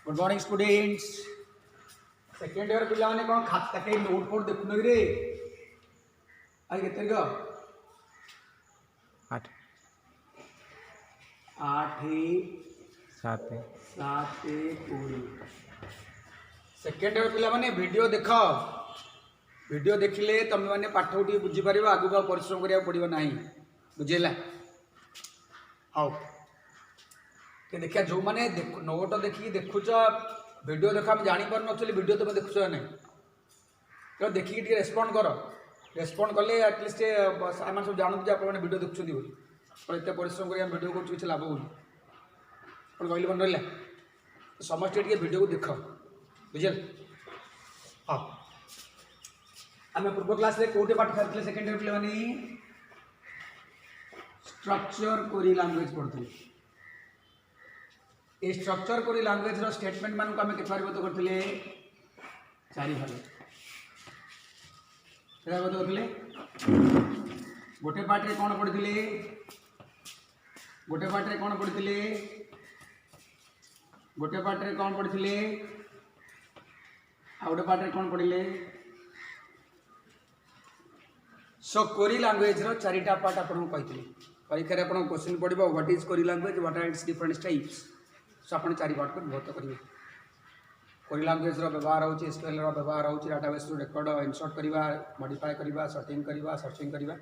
Good morning students. Second year पिला माने कौन खाता के नोट फोट देखुन रे आज केते गो 8 8 7 7 पूरी सेकेंड ईयर पिला माने वीडियो देख वीडियो देखिले तुम मैंने पाठ उठी बुझी पार आगु का परिश्रम करिया पड़ो ना बुझेला। हाँ कि देखिए जो मैंने नोट देखिए देखुच वीडियो देख आम जापर नी वीडियो तुम देखुच ना तो देखिए टे रेस्पॉन्ड कर रेस्पॉन्ड कले एटलिस्ट आम सब जानू आप वीडियो देखुं बोली एत परिश्रम कर वीडियो कर किसी लाभ हो कहली मन रहा समस्त वीडियो को देख बुझे। हाँ आम पूर्व क्लास कौटे पाठ खाते सेकेंड ईयर पे स्ट्रक्चर कोरी लैंग्वेज पढ़ते ये स्ट्रक्चर कोरी लैंग्वेज रो स्टेटमेंट मान को आम के विभक्त करते 4 भाग विभक्त करते गोटे पार्ट रे कौन पढ़ी गोटे पार्ट रे कौन पढ़ी गोटे पार्ट रे कौन पढ़ी आ गोटे पार्ट रे कौन पढ़ले। सो कोरी लैंग्वेज रो 4टा पार्ट आपको कही परीक्षा आप क्वेश्चन पड़ो what is query language what are its different types. So आप 4 पार्ट को विभक्त करेंगे। कोरी लैंग्वेज रो व्यवहार होची एसक्यूएल रो व्यवहार होची डाटाबेस रो रिकॉर्ड इनसर्ट करवा मॉडिफाई करवा सर्टिंग करवा सर्चिंग करवा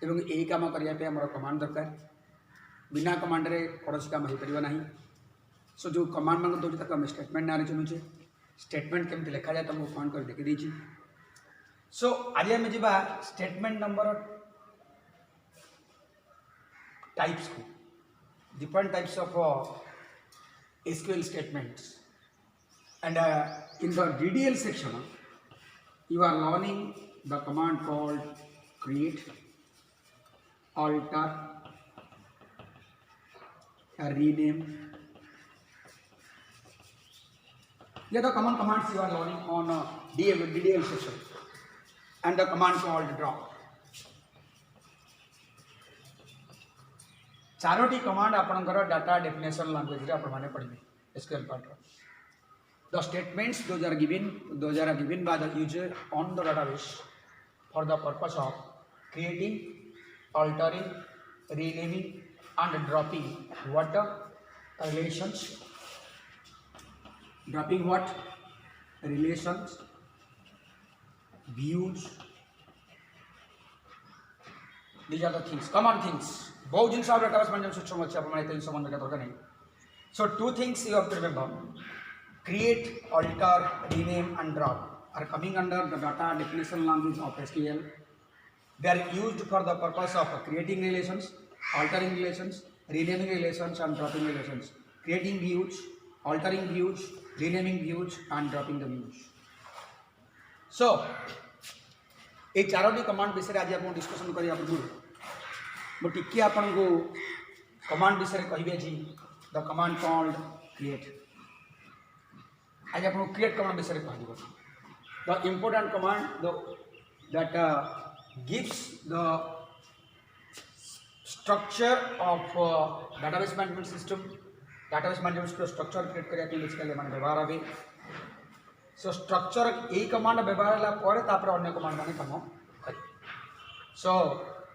एवं यही काम करने पे हमर कमांड दरकार बिना कमांड रे कौन काम हो पार ना। सो जो कमांड मान दूसरी तक आम स्टेटमेंट ना चलुचे स्टेटमेंट केमती लिखा जाए तुमको पॉइंट कर देखी देची। सो आज आम जा स्टेटमेंट नंबर टाइप्स को different types of SQL statements and in the DDL section you are learning the command called create, alter, rename. These are the common commands you are learning on DDL section and the command called drop. 4टी command आपणकर data definition language आपने पढ़े SQL part. The statements those are given by the user on the database for the purpose of creating, altering, renaming and dropping what relations views. These are the things, common things. बहुत जिन database management system अच्छे आप जिन मन दरकार नहीं। सो 2 things you have to remember: create, alter, rename and drop are coming under the data definition language of SQL. They are used for the purpose of creating relations, altering relations, renaming relations and dropping relations, creating views, altering views, renaming views and dropping the views. So ये 4टी command विषय आज आप discussion करने मुझे T आपको command विषय कहे जी the command called create. आज आपको क्रिएट कमांड विषय कह the important command that gives the structure of database management system. Database management structure create करने बेसिकली व्यवहार हे। सो स्ट्रक्चर यही कमांड व्यवहार है अन्य कमांड मान कम कर। So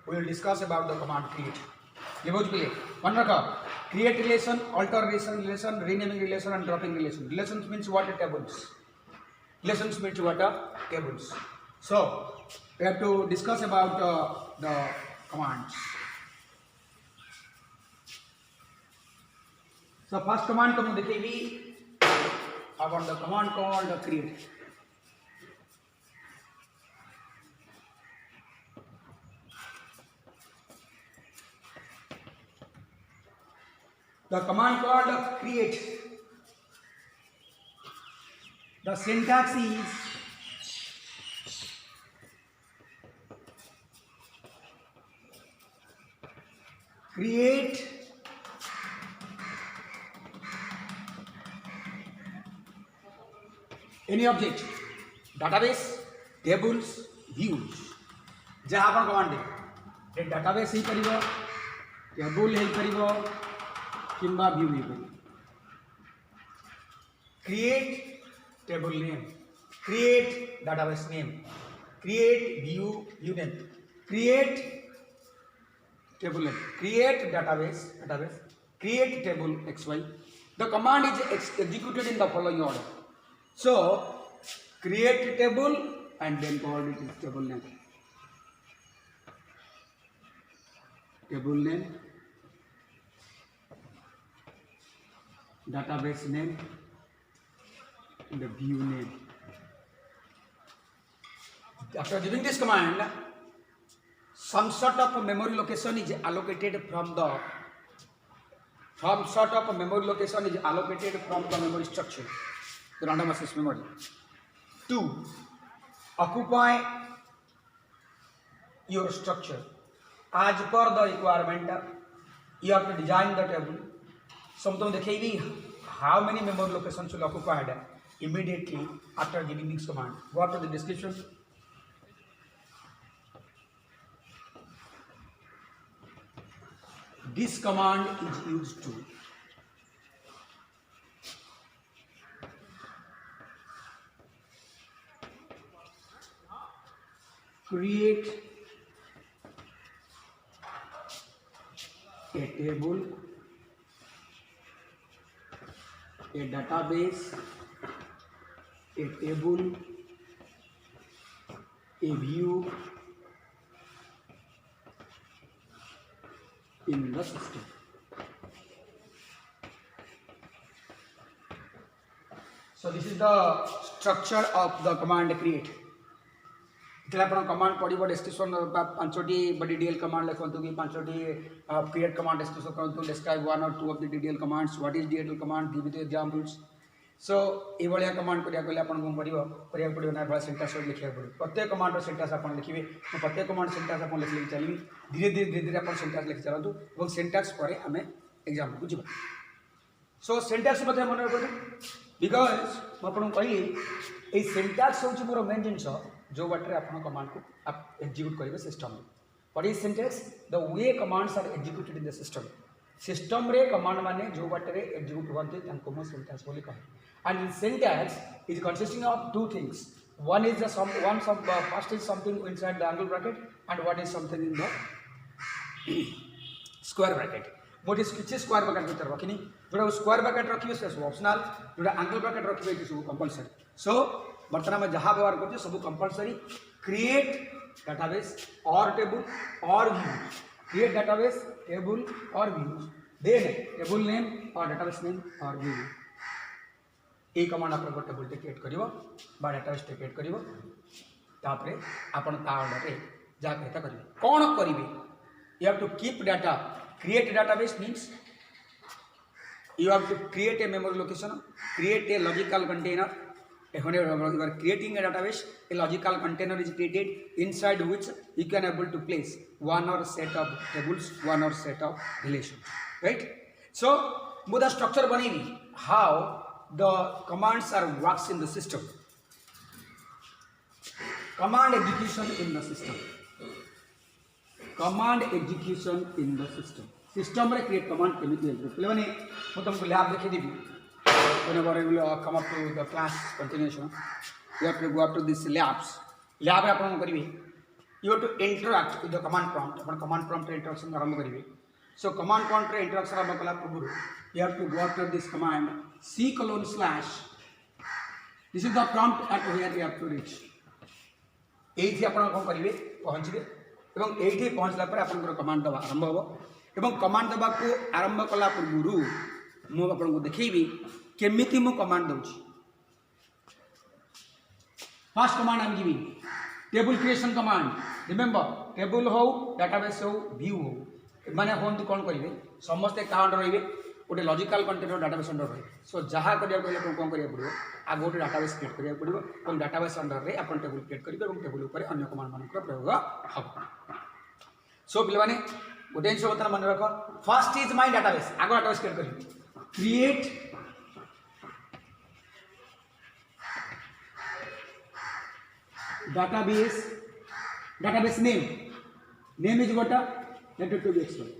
we will discuss about the command create. ये बहुत क्लियर मन रख create relation, alter relation, renaming relation and dropping relation. Relations means what are tables. Relations means what are tables. So we have to discuss about the commands. So first command तो मैं देखेगी about the command called create. The command called create, the syntax is create any object, database, tables, views जहाँ आप command database ही करिवो, table ही करिवो किंबा view he करिवो। create table name, create database name, create view name, create table name, create database, create table xy. The command is executed in the following order. So create table and then called it is table name, database name, and the view name. After giving this command, some sort of memory location is allocated from the memory structure, the random access memory, to occupy your structure. As per the requirement, you have to design the table. Sometimes देखिए how many memory locations will occupied immediately after giving this command. Go to the description. This command is used to create a table, a database, a table, a view in the system. So this is the structure of the command create. इतने अपन command पढ़ो description पांचटी DDL command लिखु कि पांचटी create command description करूँ describe one or two of the DDL commands. What is DDL command? Give it examples. So ये भाया command करिया गले अपन कौन पढ़ो ना भाई सिंटैक्स लिखा पड़ो. प्रत्येक कमांड सिंटैक्स अपन लिखिए. तो प्रत्येक कमांड सिंटैक्स अपन लिख चलिए. धीरे धीरे अपन सिंटैक्स लिखि चलतु और सिंटैक्स पर आम एग्जाम को जीवा. सो सिंटैक्स मत मन रखते बिकज मुझे कहली ये सिंटैक्स हूँ मोर मेन जिनस जो बाटे आप कमांड को आप एक्जिक्यूट करेंगे system. What is syntax? The way commands are executed in the system. System रे कमांड माने जो बाटे एक्जिक्यूट होते तांको मो सिंटैक्स बोली कहे. And syntax is consisting of two things. One is first is something inside the angle bracket and one is something in the square bracket. मोटे किसी स्क्वायर ब्रैकेट भीतर रखनी जोटा स्क्वायर ब्रैकेट रखिए से सब ऑप्शनल जोटा एंगल ब्रैकेट रखिए ये सब कंपलसरी. सो बर्तमान में जहाँ व्यवहार करते सब कंपलसरी. क्रिएट डाटाबेस और टेबल और व्यू. क्रिएट डाटाबेस टेबल और व्यू. देन टेबल नेम और डाटाबेस नेम और व्यू. ये कमांड आप टेबल क्रिएट कर डाटाबेस क्रिएट कर ऑर्डर जहाँ कहता करेंगे कौन करेंगे. You have to keep data. Create a database means you have to create a memory location, create a logical container. When you are creating a database, a logical container is created inside which you can able to place one or set of tables, one or set of relations. Right? So, the structure bani how the commands are works in the system. Command execution in the system. Command execution in the system. System रे create command केमिति help पहले माने मैं तुमको lab देखे देबी. Whenever you will come up to the class continuation, you have to go up to this labs. Lab रे अपन करिवे. You have to interact with the command prompt. Upon command prompt interaction आरंभ करिवे. So command prompt रे interaction आरंभ कला पूर्व you have to go up to this command c:/. This is the prompt at where you have to reach. एथि अपन कोन करिवे पहुंचबे एवं एठी पहुंचला पर आपन कमांड दबा आरंभ हो एवं कमांड दबा को आरंभ कला पूर्व मु आपन को देखैबी केमिति मु कमांड दउची. फर्स्ट कमांड हम गिवी table creation command. Remember table हो डाटाबेस हो व्यू हो माने होन तो कोन करिवे समस्त का अंडर रहिबे गोटे लॉजिकल कंटेनर डाटाबेस अंडर रही. सो जहाँ करिया कहले कोन करिया पड़ो आ गोटे डाटाबेस क्रिएट करिया पड़ो और डाटाबेस अंडर रे अपन टेबल क्रिएट करिवे और टेबल ऊपर अन्य कमांड मान प्रयोग हम. सो पिले माने गोटे जिन बर्तमान मन रख. First is my database. आगो डाटाबेस क्रिएट करी create database name is what let it to be explained.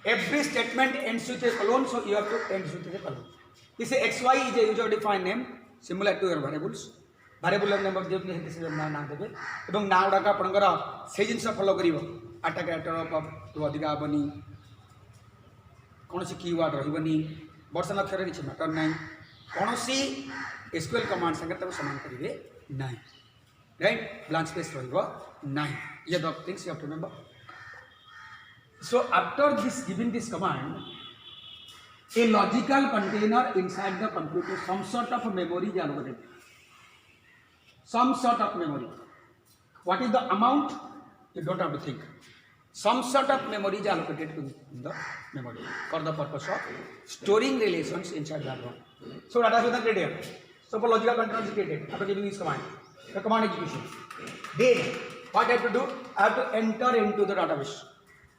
Every statement ends with a colon, so you have to end with a colon. This xy is a user defined name similar to your variables. Variable name of the ना देवे एवं ना गुड़ाक आपंकर से जिन follow कर आटाक अधिका हेनी कौन कीवर्ड रही वर्षन अक्षर किसी मैटर ना कौन एसक्यूएल कमांड संगे सामान करेंगे ना राइट ब्लैंक स्पेस रहा ये the things you have to remember. So after this giving this command, a logical container inside the computer, some sort of memory is allocated. Some sort of memory. What is the amount? You don't have to think. Some sort of memory is allocated to the memory for the purpose of storing relations inside that one. So data is created. So for logical container is created after giving this command. The command execution. Then what I have to do? I have to enter into the database.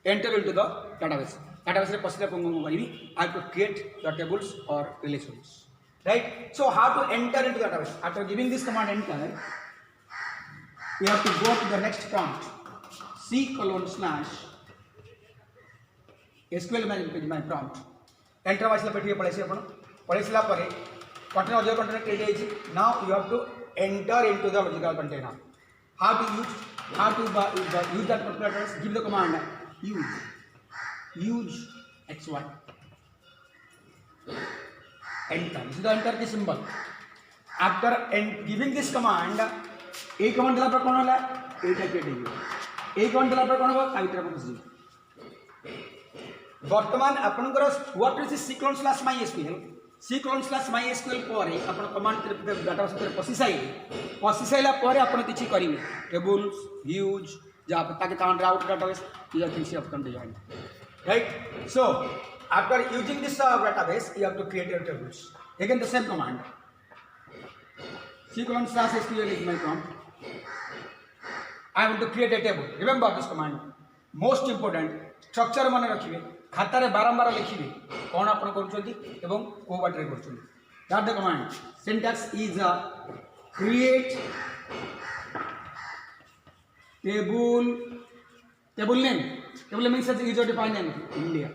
Enter into the database. Database रे पसले पंगों करीबी I have to create the tables or relations. Right? So how to enter into the database? After giving this command enter, we have to go to the next prompt. C:/SQL my prompt. Enter वाइसला पेटिये पढ़े से अपन पढ़े सिला परे container logical container create है. Now you have to enter into the logical container. How to use that particular address? Give the command. use xy enter. This is the enter की symbol. After giving this command, एक command दिला पर कौन होला? एटा केटेगी. एक command दिला पर कौन होगा? कावित्रा पर कुछ. वर्तमान अपन करो what is C:/MySQL. C:/MySQL पर अपन command डाटा से पसिसाइला पर अपन किछि करिवे. Tables, views, जहाँ पे ताकि ताकि राउट database, these are things you have to design. Right? So after using this database, you have to create your tables. Again, the same command. C:/SQL is my prompt. I want to create a table. Remember this command. Most important. Structure माने रखिए. खाता रे बारंबार लिखिए. कौन आपन करूँचोंती एवं को बाटरे करूँचोंती. That the command. Syntax is create table name. Table name means such user defined name. India.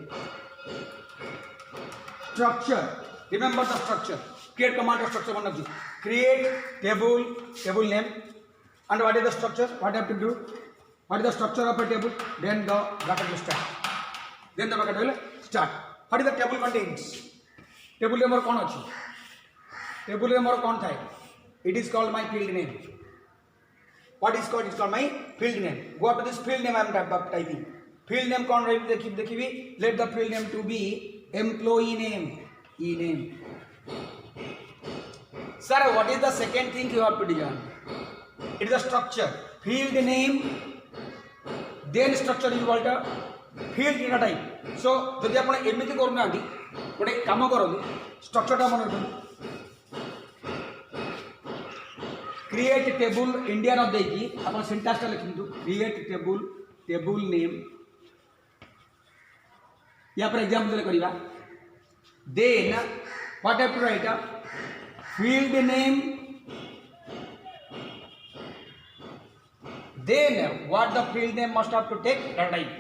Structure. Remember the structure. Create command of structure one of these. Create table name. And what is the structure? What I have to do? What is the structure of a table? Then the bracket will start. Then the bracket will start. What is the table contains? Table name कौन अच्छी? Table name कौन था? It is called my field name. What is called? It's called my field name. Go to this field name I am typing. Field name कौन रही? देखिए. Let the field name to be employee name. E-name. Sir, what is the second thing you have to design? It is a structure. Field name. Then structure is called field data type. So यदि आपण एमिति करू नांदी गोटे काम करंदी structure टा मन रखंदी. Create table India न देकी अपन सिंटैक्स टा लिखिंदु. Create table name. या पर example करिवा. Then what have to write? Field name. Then what the field name must have to take? Data type.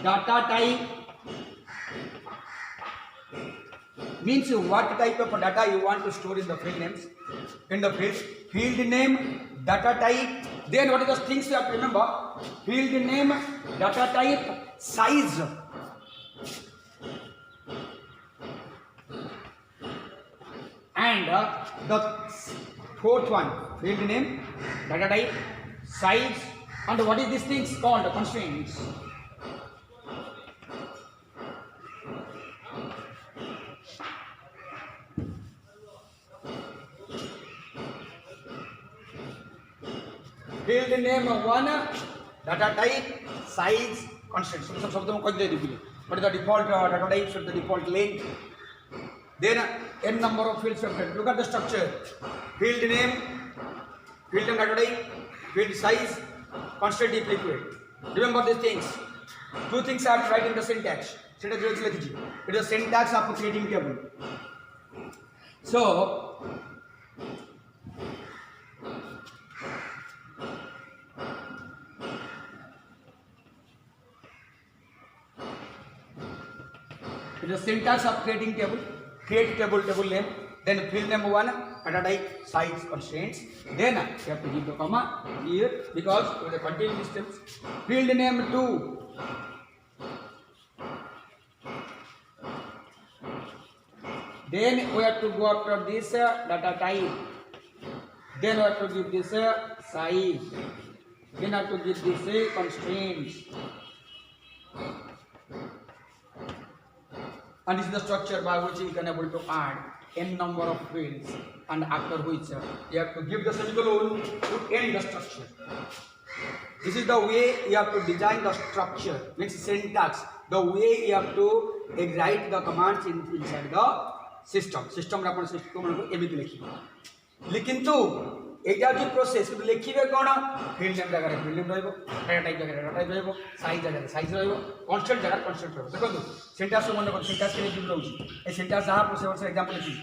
Data type means what type of data you want to store in the field names. In the field name, data type. Then what are the things you have to remember? Field name, data type, size. And the fourth one, field name, data type, size, and what is these things called? Constraints. Field name one, data type, size, constraints. So सब तुम कुछ दे दीजिए. What is the default data type? So the default length. Then n number of fields. Look at the structure. Field name, data type, field size, constraint if liquid. Remember these things. Two things I have to write in the syntax. Syntax is it is syntax of creating table. So it is syntax of creating table. create table name, then field name 1, data type, size, constraints. Then you have to give the comma here because with the continuous steps. Field name 2. Then we have to go after this data type. Then we have to give this size. Then I have to give this constraints. And this is the structure by which you can able to add n number of fields, and after which you have to give the semicolon to end the structure. This is the way you have to design the structure, means syntax, the way you have to write the commands inside the system. System upon system को एमती लिखिए, लेकिन तो एटा जो process को लिखिबे कोन field name जगह field name रहइबो, data type जगह data type रहइबो, size जगह साइज रहइबो, कांस्टेंट जगह कांस्टेंट रहइबो. देखो सिंटैक्स मन को सिंटैक्स के लिए रहउची ए सिंटैक्स जहां प्रोसेस से एग्जांपल लिखी.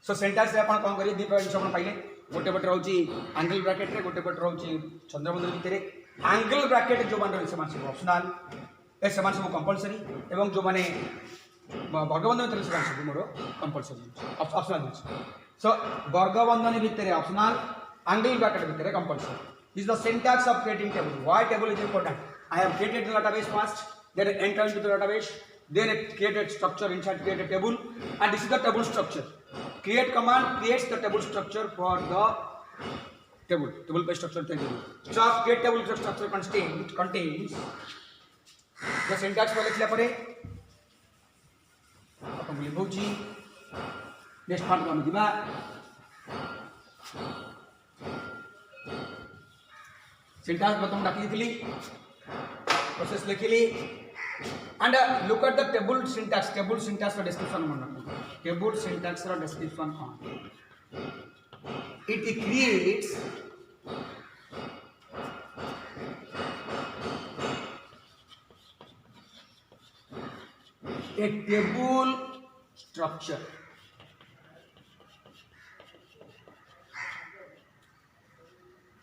सो सिंटैक्स रे अपन कोन करिए दी पॉइंट अपन पाइले गोटे पट रहउची एंगल ब्रैकेट रे, गोटे पट रहउची चंद्रबिंदु भितर. एंगल ब्रैकेट जो मान रहउची समान सब ऑप्शनल ए समान सब कंपलसरी एवं जो माने वर्गबंधन भितर समान सब मोर कंपलसरी ऑप्शनल. So वर्गबंधन भितर ऑप्शनल, एंगल ब्रैकेट भितर compulsory. This is the syntax of creating table. Why table is important? I have created the database first, then enter into the database, then it created structure inside create a table, and this is the table structure. Create command creates the table structure for the table based structure table. So create table structure contains the syntax को लिखला परे अपन लिखौची next part को हम दिबा. Syntax बतम डाकी दिली, process लिखिली, and look at the table syntax का डिस्क्रिप्शन मन रखो. टेबल सिंटैक्स का description on it creates a table structure.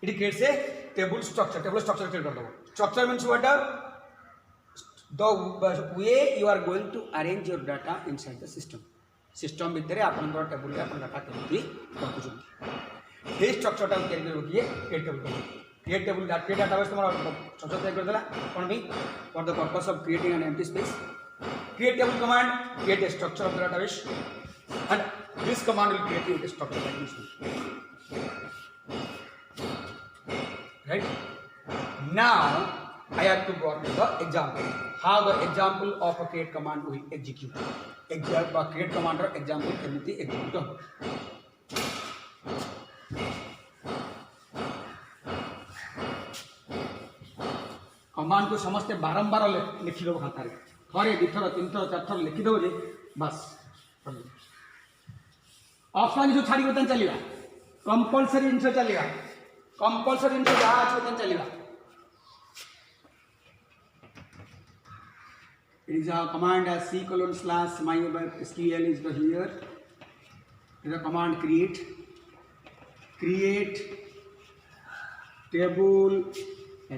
It creates a table structure. Table structure create कर दो. Structure means what? The way you are going to arrange your data inside the system. System भितर आपन को table रे आपन data केमती रखुछन. हे structure टा create करियो किए create table. Create table database तुम्हारा स्ट्रक्चर तैयार कर देला. कौन भी for the purpose of creating an empty space. Create table command create a structure of the database, and this command will create a structure like this. Right? Now I have to go to the example. How the example of a create command will execute. Example create command or example केमती execute. Command को समझते बारंबार लिखी दो खाता रे. थरे दिथर तीन थर चार थर लिखी दो जे बस. ऑप्शन जो छाड़ी बतन चलिबा, कंपलसरी इनसे चलिबा, कंपलसरी इनसे जहां आज बतन चलिबा. It is a command as c:/mysql is the here. It is a command create table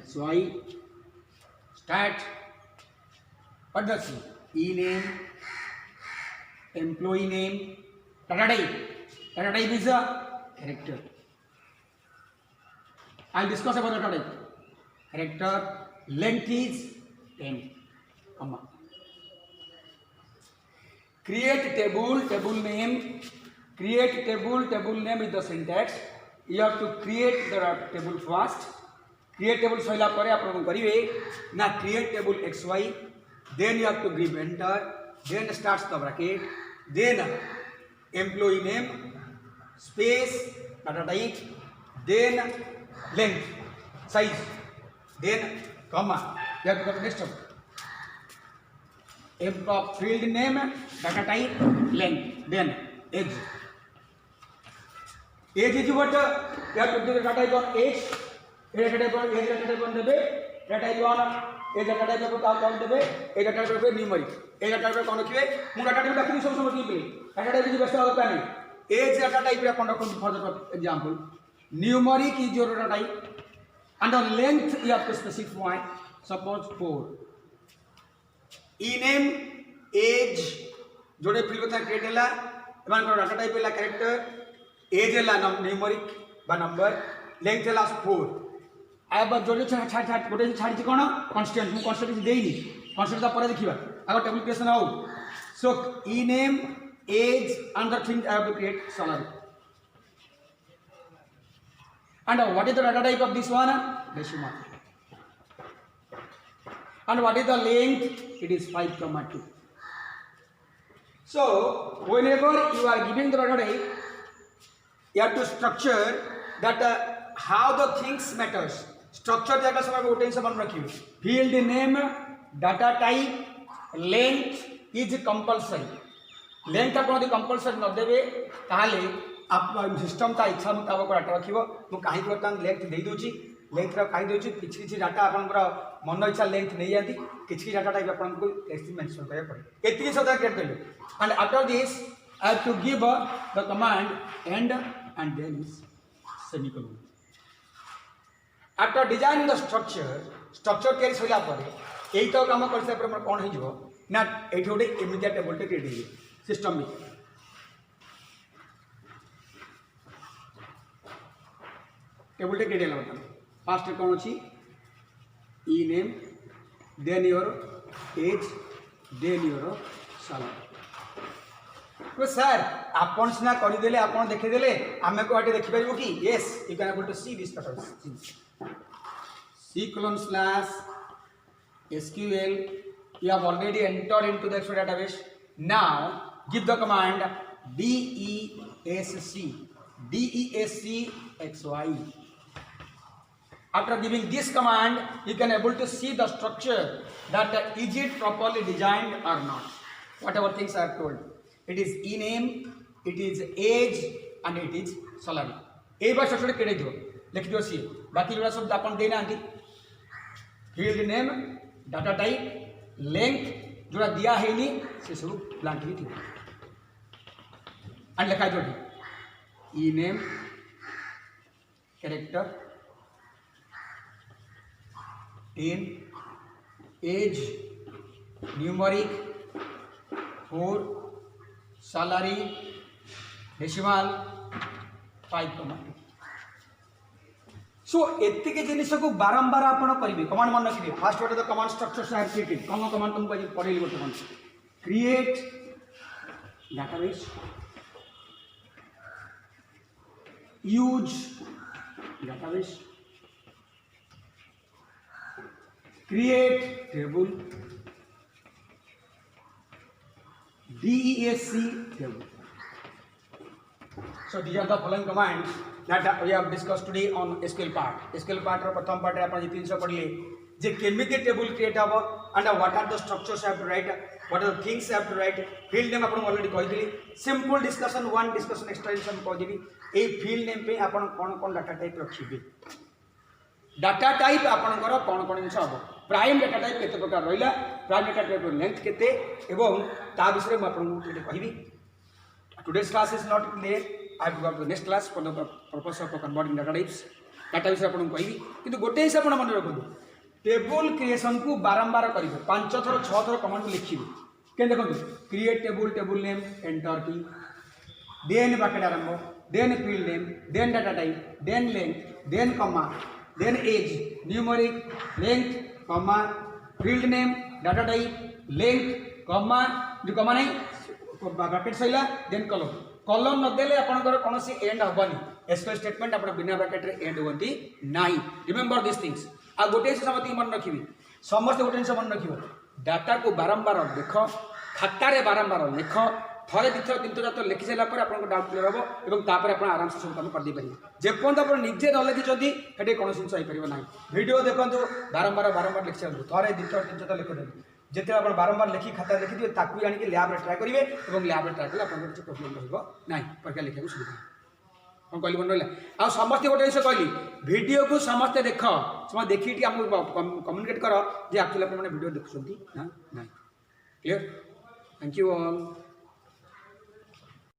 xy stat. What does e name, employee name, data type is a character. I'll discuss about the data type. Character length is 10, comma. Create table name. Create table name is the syntax. You have to create the table first. Create table सहिला परे आपण करिवे ना create table xy. Then you have to give enter, then starts the bracket, then employee name, space, data type, then length, size, then comma. You have to go to next step. Field name, data type, length, then age. Age is what? You have to do the data type on age. Data type on age, data type on the bed, data type on A data type को count देबे. ए data type पे numeric, ए data type कोन रखिबे. मु data type डाकि सब समझ दिबे. Data type की व्यवस्था होता नहीं. एज डाटा टाइप रे कोन रखन for the example numeric is your data type and the length you have to specify, suppose 4. E name as जोड़े फिल्ड बता क्रिएट है डाटा टाइप है कैरेक्टर एज है न्यूमेरिक बा नंबर लेंथ है 4 अब जोड़े गोटे छाड़ी कौन कन्स्टेंट मुझे कन्स्टेंट देनी कन्स्टेंट पर देखा आगे टेबल क्रिएशन हो सो ई name age and the thing I have to create salary and what is the data type of this one decimal and what is the length it is 5,2 so whenever you are giving the data type you have to structure that how the things matters structure जगह सब गोटे से मन रखिए field name data type length is compulsory length आप compulsory न देवे ताले आप सिस्टम ता इच्छा मुताबक डाटा रखिबो मु काहे बर्तमान लेंथ दे दोची लेंथ रा काहे दोची किछि किछि डाटा आपनकर मन इच्छा लेंथ नै जाती किछि डाटा टाइप आपन को एस्टिमेट मेंशन करे पड़े एतिकी सदा क्रिएट करियो and after this I have to give the command and then is semicolon after design the structure के सइला परे एई तो काम करसे पर कोन हो जिवो ना एठी ओटे इमीडिएट टेबल टे क्रिएट हो सिस्टम में टेबल टे क्रिएट होता फास्ट कौन अच्छी ई name then your age then your salary तो सर आपन सिना करदेले आपन देखिदेले आमे को आटे देखि परिबो कि yes you can able to see this pattern SQL you have already entered into the Excel database now give the command DESC XY. After giving this command, you can able to see the structure that is it properly designed or not. Whatever things I have told, it is e name, it is age, and it is salary. A bar structure केड़े दो लिख दो सी बाकी जोड़ा सब अपन देना aunty field name, data type, length जोड़ा दिया है नहीं से सब ब्लैंक ही थी and लिखा जोड़ी e name, character, in age numeric 4 salary decimal 5,2 सो एति के जिनिस को बारंबार आपण करिवे कमांड मन रखिबे first what is the command structure से हैव क्रिएटेड कौन कमांड तुमको आज पढ़ेली गोटे command create database use database create table DESC table. So these are the following commands that we have discussed today on SQL part. SQL part रो प्रथम part रे आपण 300 पढ़ले जे केमिति टेबल क्रिएट हबो and what are the structures have to write what are the things have to write field name आपण already कहि दिली simple discussion one discussion extension कहि दिली ए फील्ड नेम पे आपण कोन डाटा टाइप रखिबे डाटा टाइप आपणकर कौन कौन जिन हम प्राइम डाटा टाइप केते प्रकार रहा प्राइम डाटा टाइप लेंथ केते एवं ता विषय में आपको कहबी today's class is not there I will go to the next class for the purpose of converting data types data विषय आपको कहबी किंतु गोटे हिसाब आपण मन रखु टेबल क्रिएशन को बारंबार करिवे 5 थर 6 थर कमांड लिखिबे के देखो create table table name enter key then bracket आरंभ then field name then data type then length then comma then age numeric length comma field name data type length comma जो comma नहीं bracket Saila then column न देले आपनकर कोनोसी and हबनी SQL statement आपण बिना bracket रे एंड होंती नाही रिमेंबर दिस थिंग्स आ गोटे से समति मन रखिबी समस्त गोटे से मन रखिबो डाटा को बारंबार देख खाता रे बारंबार लिख थरे दिथर तीन थर लिखि सारा पर आपन डाउट क्लियर हो एवं तापर आप आराम से सब काम कर दे पारे जेपर्यंत आप निजे न लिखिं हेटे कौन जिन हो ना भिडियो देखो बारंबार बारंबार लिखि चाहूँ थरे दिथर तीन थर लिखिदे जिते आप बारंबार लिखि खाता लिखिदे ताकू आनिक लैब ट्राए करेंगे और लैब ट्राए कले आप प्रोब्लेम रहा ना परीक्षा लिखा सुविधा कौन कहली मन रहा आ समस्ते गोटे जिन कहली भिडियो को समस्ते देख समस्त देखिए आमको कम्युनिकेट कर जे एक्चुअली आप भिडियो देखुं ना ना क्लियर थैंक यू ऑल।